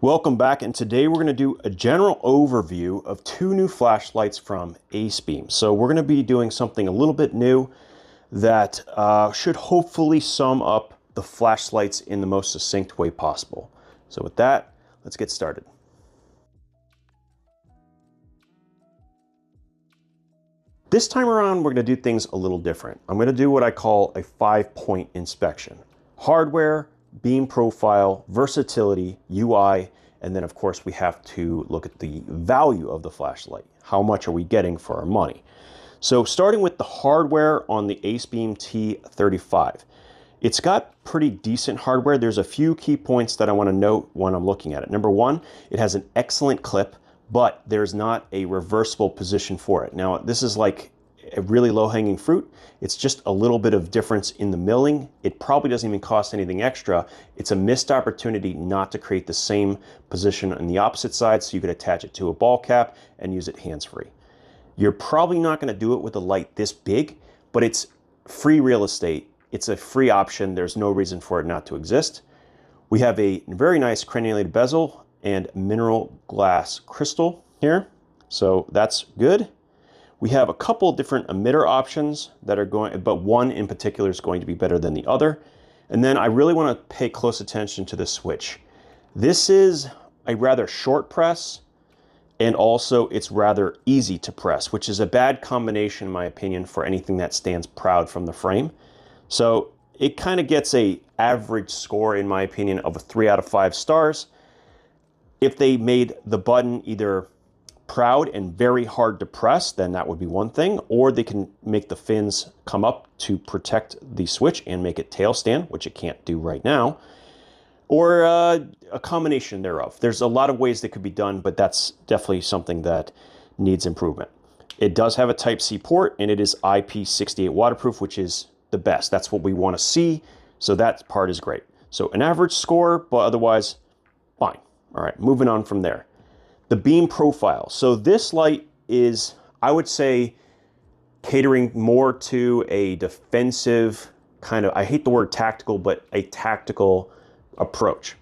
Welcome back, and today we're going to do a general overview of two new flashlights from Acebeam. So we're going to be doing something a little bit new that should hopefully sum up the flashlights in the most succinct way possible. So with that, let's get started. This time around, we're going to do things a little different. I'm going to do what I call a 5-point inspection. Hardware, beam profile, versatility, UI, and then of course we have to look at the value of the flashlight. How much are we getting for our money? So starting with the hardware on the Acebeam T35. It's got pretty decent hardware. There's a few key points that I want to note when I'm looking at it. Number one, it has an excellent clip, but there's not a reversible position for it. Now, this is like a really low-hanging fruit. It's just a little bit of difference in the milling. It probably doesn't even cost anything extra. It's a missed opportunity not to create the same position on the opposite side, so you could attach it to a ball cap and use it hands-free. You're probably not going to do it with a light this big, but it's free real estate. It's a free option. There's no reason for it not to exist. We have a very nice crenulated bezel and mineral glass crystal here, so that's good. We have a couple of different emitter options that are going, but one in particular is going to be better than the other. And then I really want to pay close attention to the switch. This is a rather short press, and also it's rather easy to press, which is a bad combination in my opinion for anything that stands proud from the frame. So it kind of gets a average score in my opinion of a 3 out of 5 stars. If they made the button either proud and very hard to press, then that would be one thing, or they can make the fins come up to protect the switch and make it tail stand, which it can't do right now, or a combination thereof. There's a lot of ways that could be done, but that's definitely something that needs improvement. It does have a Type-C port, and it is IP68 waterproof, which is the best. That's what we want to see, so that part is great. So an average score, but otherwise fine. All right, moving on from there. The beam profile. So this light is, I would say, catering more to a defensive kind of, I hate the word tactical, but a tactical approach.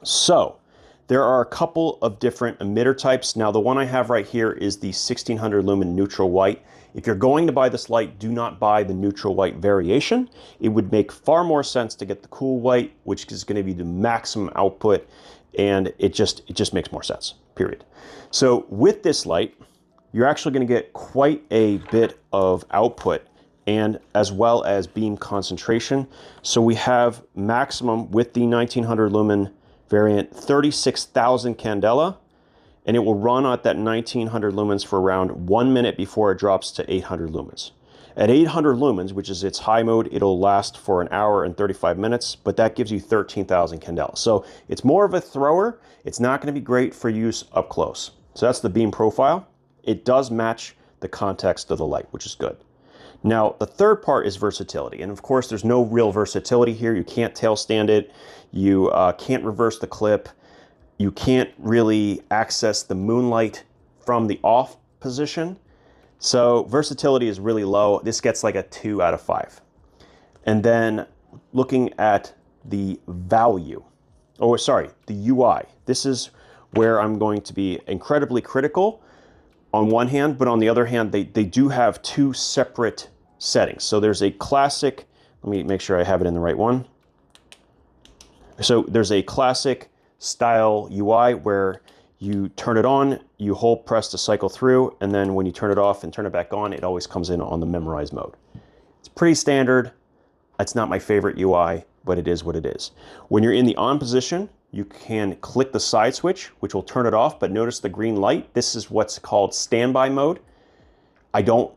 So there are a couple of different emitter types. Now the one I have right here is the 1600 lumen neutral white. If you're going to buy this light, do not buy the neutral white variation. It would make far more sense to get the cool white, which is going to be the maximum output, and it just makes more sense, period. So with this light, you're actually going to get quite a bit of output and as well as beam concentration. So we have maximum with the 1900 lumen variant 36,000 candela, and it will run at that 1900 lumens for around 1 minute before it drops to 800 lumens. At 800 lumens, which is its high mode, it'll last for an hour and 35 minutes, but that gives you 13,000 candela. So it's more of a thrower. It's not going to be great for use up close. So that's the beam profile. It does match the context of the light, which is good. Now, the third part is versatility. And of course, there's no real versatility here. You can't tail stand it. You can't reverse the clip. You can't really access the moonlight from the off position. So versatility is really low. This gets like a 2 out of 5. And then looking at the value, the UI. This is where I'm going to be incredibly critical on one hand, but on the other hand, they do have two separate settings. So there's a classic, let me make sure I have it in the right one. So there's a classic style UI where you turn it on, you hold press to cycle through, and then when you turn it off and turn it back on, it always comes in on the memorized mode. It's pretty standard. It's not my favorite UI, but it is what it is. When you're in the on position, you can click the side switch, which will turn it off, but notice the green light. This is what's called standby mode. I don't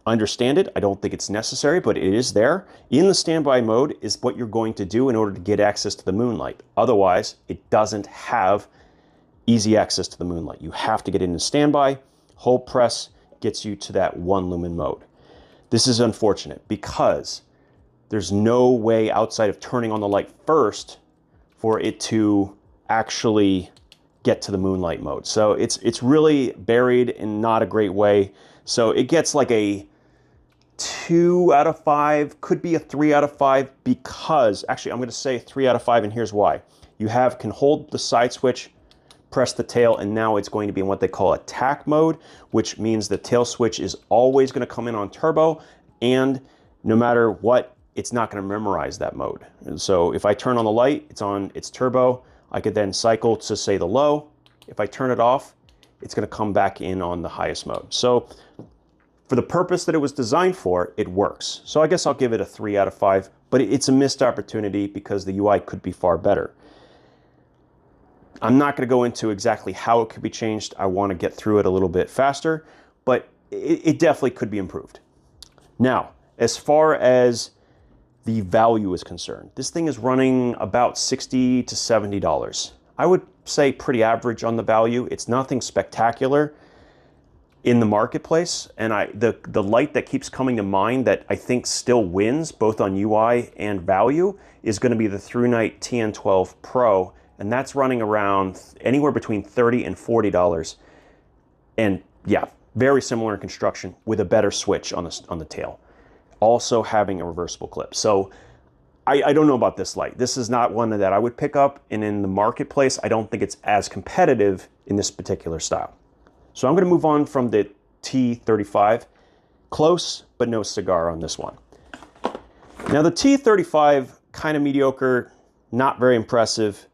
understand it. I don't think it's necessary, but it is there. In the standby mode is what you're going to do in order to get access to the moonlight. Otherwise, it doesn't have easy access to the moonlight. You have to get into standby. Hold press gets you to that 1 lumen mode. This is unfortunate because there's no way outside of turning on the light first for it to actually get to the moonlight mode. So it's really buried in not a great way. So it gets like a 2 out of 5, could be a 3 out of 5 because, actually I'm going to say 3 out of 5, and here's why. you can hold the side switch, press the tail, and now it's going to be in what they call attack mode, which means the tail switch is always going to come in on turbo, and no matter what, it's not going to memorize that mode. And so if I turn on the light, it's on its turbo. I could then cycle to, say, the low. If I turn it off, it's going to come back in on the highest mode. So for the purpose that it was designed for, it works. So I guess I'll give it a 3 out of 5, but it's a missed opportunity because the UI could be far better. I'm not going to go into exactly how it could be changed. I want to get through it a little bit faster, but it definitely could be improved. Now, as far as the value is concerned, this thing is running about $60 to $70. I would say pretty average on the value. It's nothing spectacular in the marketplace, and the light that keeps coming to mind that I think still wins both on UI and value is going to be the ThruNite TN12 Pro, and that's running around anywhere between $30 and $40. And yeah, very similar in construction with a better switch on the tail. Also having a reversible clip. So I don't know about this light. This is not one that I would pick up, and in the marketplace, I don't think it's as competitive in this particular style. So I'm going to move on from the T35. Close, but no cigar on this one. Now the T35, kind of mediocre, not very impressive.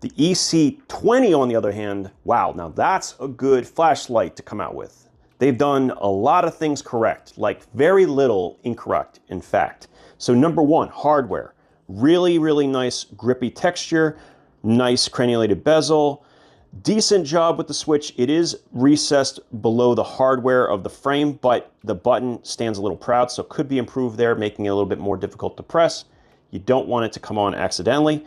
The EC20, on the other hand, wow, now that's a good flashlight to come out with. They've done a lot of things correct, like very little incorrect, in fact. So number one, hardware. Really, really nice grippy texture, nice crenulated bezel, decent job with the switch. It is recessed below the hardware of the frame, but the button stands a little proud, so it could be improved there, making it a little bit more difficult to press. You don't want it to come on accidentally.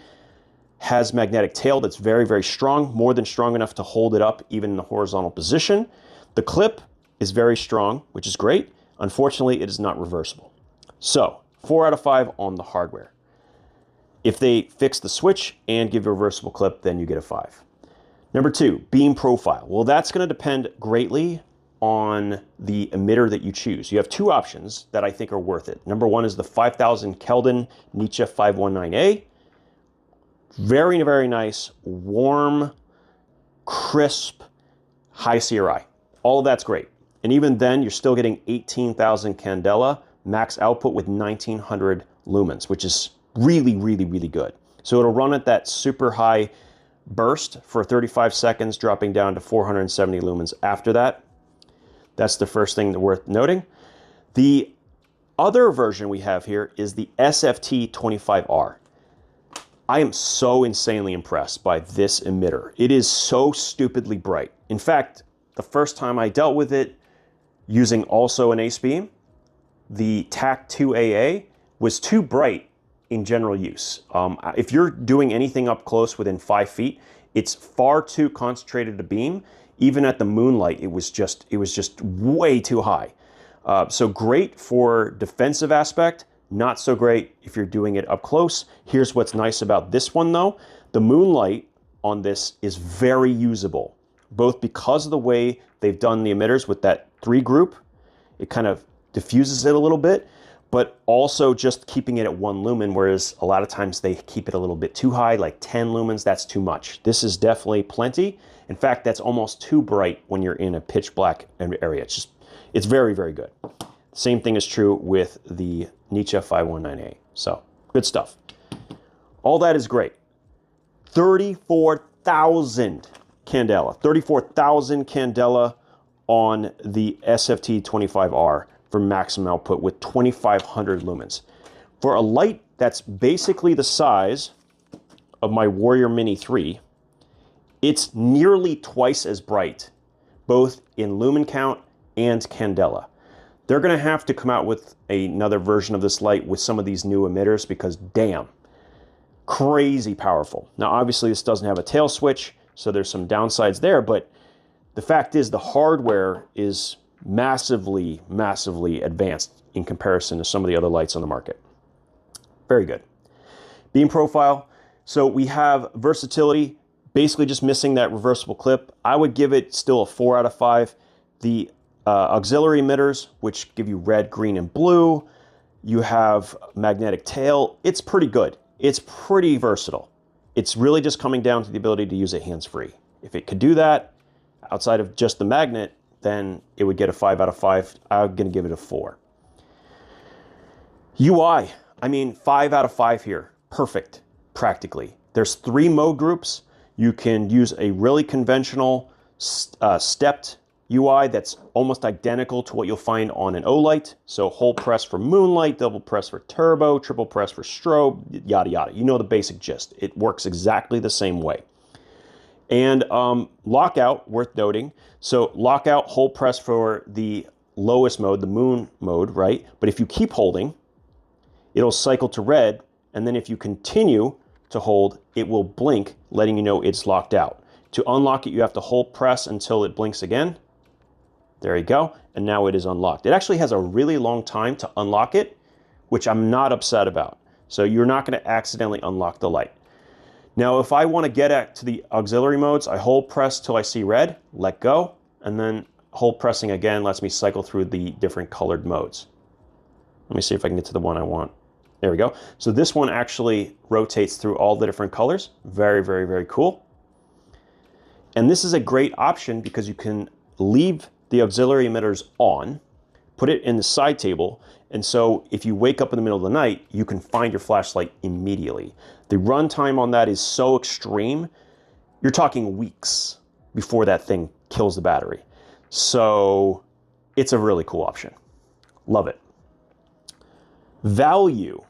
Has magnetic tail that's very, very strong, more than strong enough to hold it up even in the horizontal position. The clip is very strong, which is great. Unfortunately, it is not reversible. So 4 out of 5 on the hardware. If they fix the switch and give you a reversible clip, then you get a 5. Number 2, beam profile. Well, that's going to depend greatly on the emitter that you choose. You have 2 options that I think are worth it. Number 1 is the 5000 Kelvin Nietzsche 519A. Very, very nice, warm, crisp, high CRI. All of that's great. And even then, you're still getting 18,000 candela max output with 1900 lumens, which is really, really, really good. So it'll run at that super high burst for 35 seconds, dropping down to 470 lumens after that. That's the first thing worth noting. The other version we have here is the SFT25R. I am so insanely impressed by this emitter. It is so stupidly bright. In fact, the first time I dealt with it using also an Acebeam, the TAC2AA was too bright in general use. If you're doing anything up close within 5 feet, it's far too concentrated a beam. Even at the moonlight, it was just way too high. So great for defensive aspect, not so great if you're doing it up close. Here's what's nice about this one though. The moonlight on this is very usable, both because of the way they've done the emitters with that 3 group. It kind of diffuses it a little bit, but also just keeping it at 1 lumen, whereas a lot of times they keep it a little bit too high, like 10 lumens, that's too much. This is definitely plenty. In fact, that's almost too bright when you're in a pitch black area. It's very, very good. Same thing is true with the Nietzsche 519A. So good stuff. All that is great. 34,000 candela. 34,000 candela on the SFT25R for maximum output with 2,500 lumens. For a light that's basically the size of my Warrior Mini 3, it's nearly twice as bright, both in lumen count and candela. They're going to have to come out with another version of this light with some of these new emitters because damn, crazy powerful. Now obviously this doesn't have a tail switch, so there's some downsides there, but the fact is the hardware is massively, massively advanced in comparison to some of the other lights on the market. Very good. Beam profile. So we have versatility, basically just missing that reversible clip. I would give it still a 4 out of 5. The auxiliary emitters, which give you red, green, and blue. You have magnetic tail. It's pretty good. It's pretty versatile. It's really just coming down to the ability to use it hands-free. If it could do that outside of just the magnet, then it would get a 5 out of 5. I'm going to give it a 4. UI, I mean, 5 out of 5 here. Perfect, practically. There's 3 mode groups. You can use a really conventional stepped UI that's almost identical to what you'll find on an Olight. So hold press for moonlight, double press for turbo, triple press for strobe, yada yada. You know the basic gist. It works exactly the same way. And lockout, worth noting. So lockout, hold press for the lowest mode, the moon mode, right? But if you keep holding, it'll cycle to red. And then if you continue to hold, it will blink, letting you know it's locked out. To unlock it, you have to hold press until it blinks again. There you go. And now it is unlocked. It actually has a really long time to unlock it, which I'm not upset about. So you're not going to accidentally unlock the light. Now, if I want to get to the auxiliary modes, I hold press till I see red, let go, and then hold pressing again lets me cycle through the different colored modes. Let me see if I can get to the one I want. There we go. So this one actually rotates through all the different colors. Very, very, very cool. And this is a great option because you can leave the auxiliary emitters on, put it in the side table, and so if you wake up in the middle of the night, you can find your flashlight immediately. The runtime on that is so extreme, you're talking weeks before that thing kills the battery. So it's a really cool option. Love it. Value.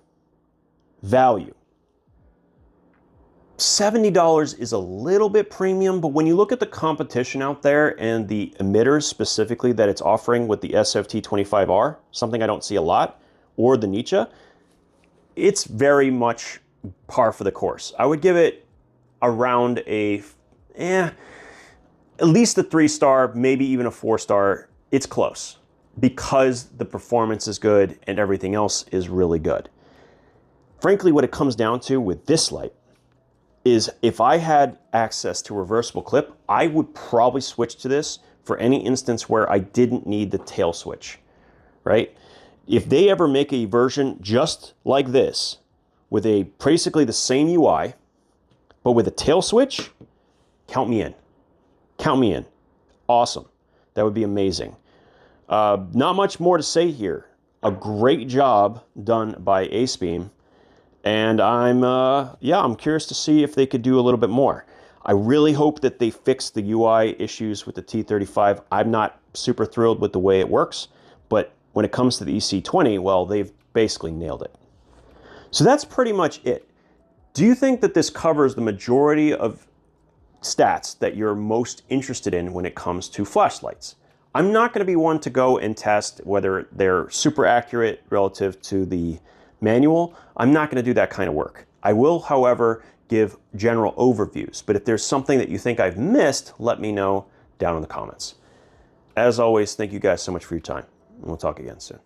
$70 is a little bit premium, but when you look at the competition out there and the emitters specifically that it's offering with the SFT25R, something I don't see a lot, or the Nietzsche, it's very much par for the course. I would give it around at least a 3-star, maybe even a 4-star. It's close because the performance is good and everything else is really good. Frankly, what it comes down to with this light is if I had access to reversible clip, I would probably switch to this for any instance where I didn't need the tail switch, right? If they ever make a version just like this, with basically the same UI, but with a tail switch, count me in. Count me in. Awesome. That would be amazing. Not much more to say here. A great job done by Acebeam. And I'm curious to see if they could do a little bit more. I really hope that they fix the UI issues with the T35. I'm not super thrilled with the way it works, but when it comes to the EC20, well, they've basically nailed it. So that's pretty much it. Do you think that this covers the majority of stats that you're most interested in when it comes to flashlights? I'm not going to be one to go and test whether they're super accurate relative to the manual. I'm not going to do that kind of work. I will, however, give general overviews, but if there's something that you think I've missed, let me know down in the comments. As always, thank you guys so much for your time, and we'll talk again soon.